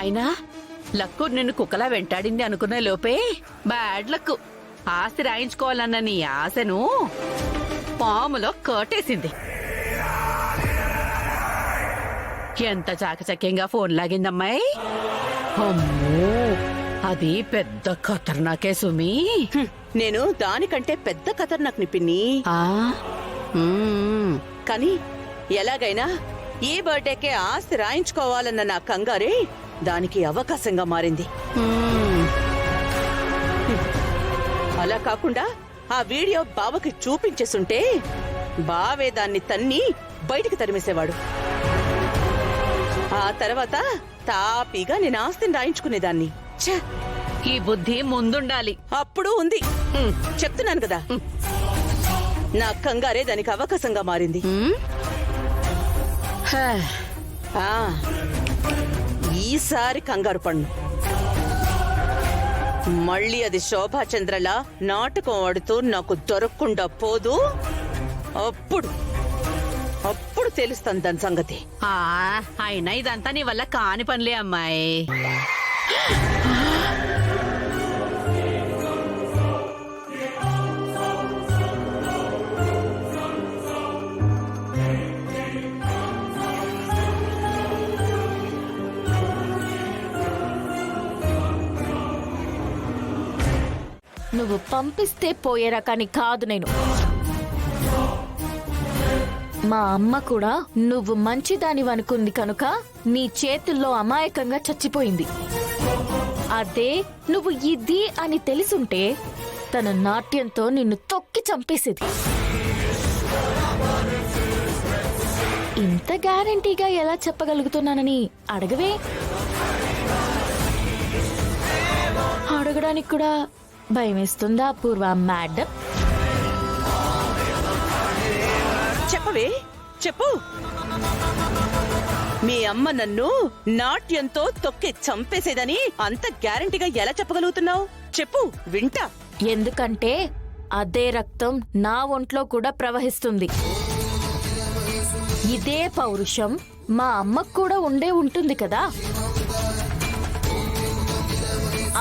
అయినా లక్కు నిన్ను కుక్కలా వెంటాడింది అనుకునే లోపే బ్యాడ్ లక్కు ఆస్తి రాయించుకోవాలన్న నీ ఆశను పాములో కట్టేసింది. ఎంత చాకచక్యంగా ఫోన్ లాగిందమ్మాయి. అమ్మో, అది పెద్ద ఖతర్నాకే సుమి. నేను దానికంటే పెద్ద ఖతర్నాక్ నిపిన్ని. కానీ ఎలాగైనా ఈ బర్త్డేకే ఆస్తి రాయించుకోవాలన్న నా కంగారే దానికి అవకాశంగా మారింది. అలా కాకుండా ఆ వీడియో బావకి చూపించేసుంటే బావే దాన్ని తన్ని బయటికి తరిమేసేవాడు. ఆ తర్వాత తాపీగా నేను ఆస్తిని రాయించుకునేదాన్ని. ఈ బుద్ధి ముందుండాలి. అప్పుడు ఉంది, చెప్తున్నాను కదా. నా కంగారే దానికి అవకాశంగా మారింది. ఈసారి కంగారు పన్ను. మళ్ళీ అది శోభాచంద్రలా నాటకం ఆడుతూ నాకు దొరకకుండా పోదు. అప్పుడు తెలుస్తాను దాని సంగతి. అయినా ఇదంతా నీ వల్ల కాని పనిలే అమ్మాయి. నువ్వు పంపిస్తే పోయే రకాన్ని కాదు నేను. మా అమ్మ కూడా నువ్వు మంచిదానివనుకుంది కనుక నీ చేతుల్లో అమాయకంగా చచ్చిపోయింది. అదే నువ్వు ఇది అని తెలిసుంటే తన నాట్యంతో నిన్ను తొక్కి చంపేసేది. ఇంత గ్యారంటీగా ఎలా చెప్పగలుగుతున్నానని అడగవే. అడగడానికి కూడా భయమేస్తుందా పూర్వ మేడం? చెప్పవే, చెప్పు. మీ అమ్మ నన్ను నాట్యంతో తొక్కి చంపేసేదని అంత గ్యారంటీగా ఎలా చెప్పగలుగుతున్నావు? చెప్పు, వింటా. ఎందుకంటే అదే రక్తం నా ఒంట్లో కూడా ప్రవహిస్తుంది. ఇదే పౌరుషం మా అమ్మకు కూడా ఉండే ఉంటుంది కదా.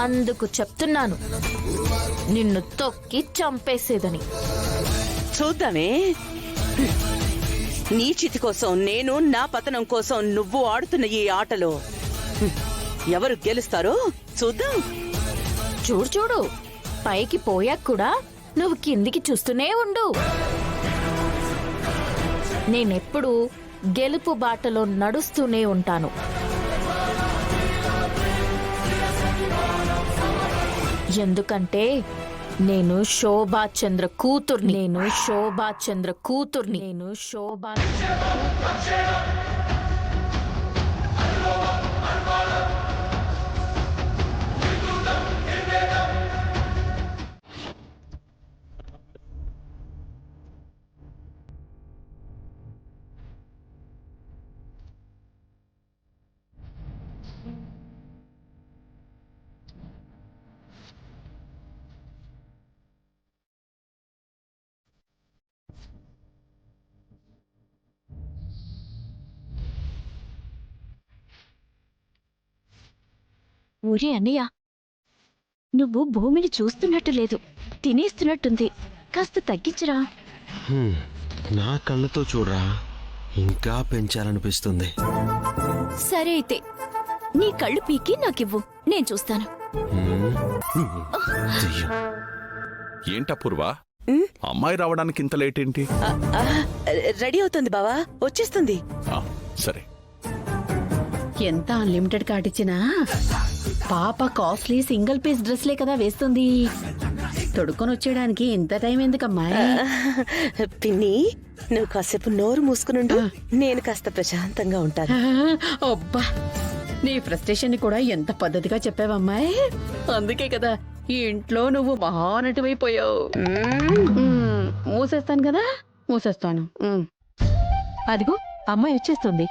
అందుకు చెప్తున్నాను, నిన్ను తొక్కి చంపేసేదని. చూద్దామే. నీ చితి కోసం నేను, నా పతనం కోసం నువ్వు ఆడుతున్న ఈ ఆటలో ఎవరు గెలుస్తారో చూద్దాం. చూడు చూడు, పైకి పోయాక కూడా నువ్వు కిందికి చూస్తూనే ఉండు. నేనెప్పుడు గెలుపు బాటలో నడుస్తూనే ఉంటాను. ఎందుకంటే నేను శోభాచంద్ర కూతుర్ని. ఊరే అన్నయ్య, నువ్వు భూమిని చూస్తున్నట్టు లేదు, తినేస్తున్నట్టుంది. కాస్త తగ్గించరా. నా కళ్ళతో చూడరా, ఇంకా పెంచాలనిపిస్తుంది. సరే అయితే నీ కళ్ళు పీకి నాకివ్వు, నేను చూస్తాను. ఏంటా పూర్వ, అమ్మాయి రావడానికి ఇంత లేట్ ఏంటి? రెడీ అవుతుంది బావా, వచ్చేస్తుంది. సరే. ఎంత అన్లిమిటెడ్ కార్డ్ ఇచ్చినా పాప కాస్ట్లీ సింగిల్ పీస్ డ్రెస్లే కదా వేస్తుంది. తొడుక్కొని వచ్చేయడానికి ఇంత టైం ఎందుకమ్మాయి? పిన్ని, నువ్వు కాసేపు నోరు మూసుకునుండు, నేను కాస్త ప్రశాంతంగా ఉంటాను. అబ్బా, నీ ఫ్రస్ట్రేషన్ ని కూడా ఎంత పద్ధతిగా చెప్పావమ్మాయి. అందుకే కదా ఈ ఇంట్లో నువ్వు మహానటువైపోయావు. మూసేస్తాను కదా, మూసేస్తాను. అదిగో అమ్మాయి వచ్చేస్తుంది.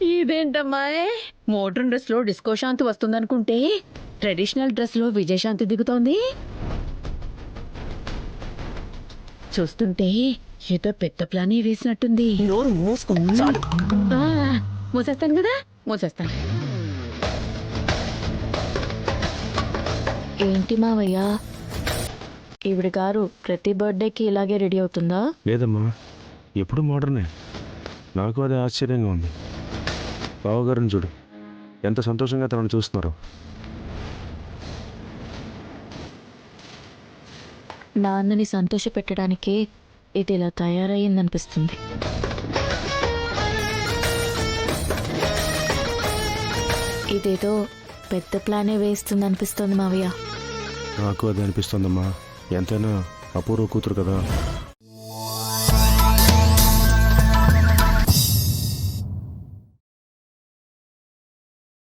ఇదేంటమ్మా మోడ్రన్ డ్రెస్ లో డిస్కో శాంతి వస్తుందనుకుంటే ట్రెడిషనల్ డ్రెస్ లో విజయశాంతి దిగుతోంది. చూస్తుంటే ఏదో పెద్ద ప్లాన్ వేసినట్టుంది. నోరు మూసుకుని చాలు. ఆ, మూసేస్తాను కదా, మూసేస్తాను. ఏంటి మావయ్య, ఈవిడ గారు ప్రతి బర్త్డేకి ఇలాగే రెడీ అవుతుందా? లేదమ్మా, ఎప్పుడు మోడర్నే. నాకు అదే ఆశ్చర్యంగా ఉంది. బావగారిని చూడు, ఎంత సంతోషంగా తనను చూస్తున్నారు. నాన్నని సంతోష పెట్టడానికే ఇది ఇలా తయారయ్యిందనిపిస్తుంది. ఇదేదో పెద్ద ప్లానే వేస్తుంది అనిపిస్తుంది మావయ్య. నాకు అదే అనిపిస్తుందమ్మా. ఎంతైనా అపూర్వ కూతురు కదా.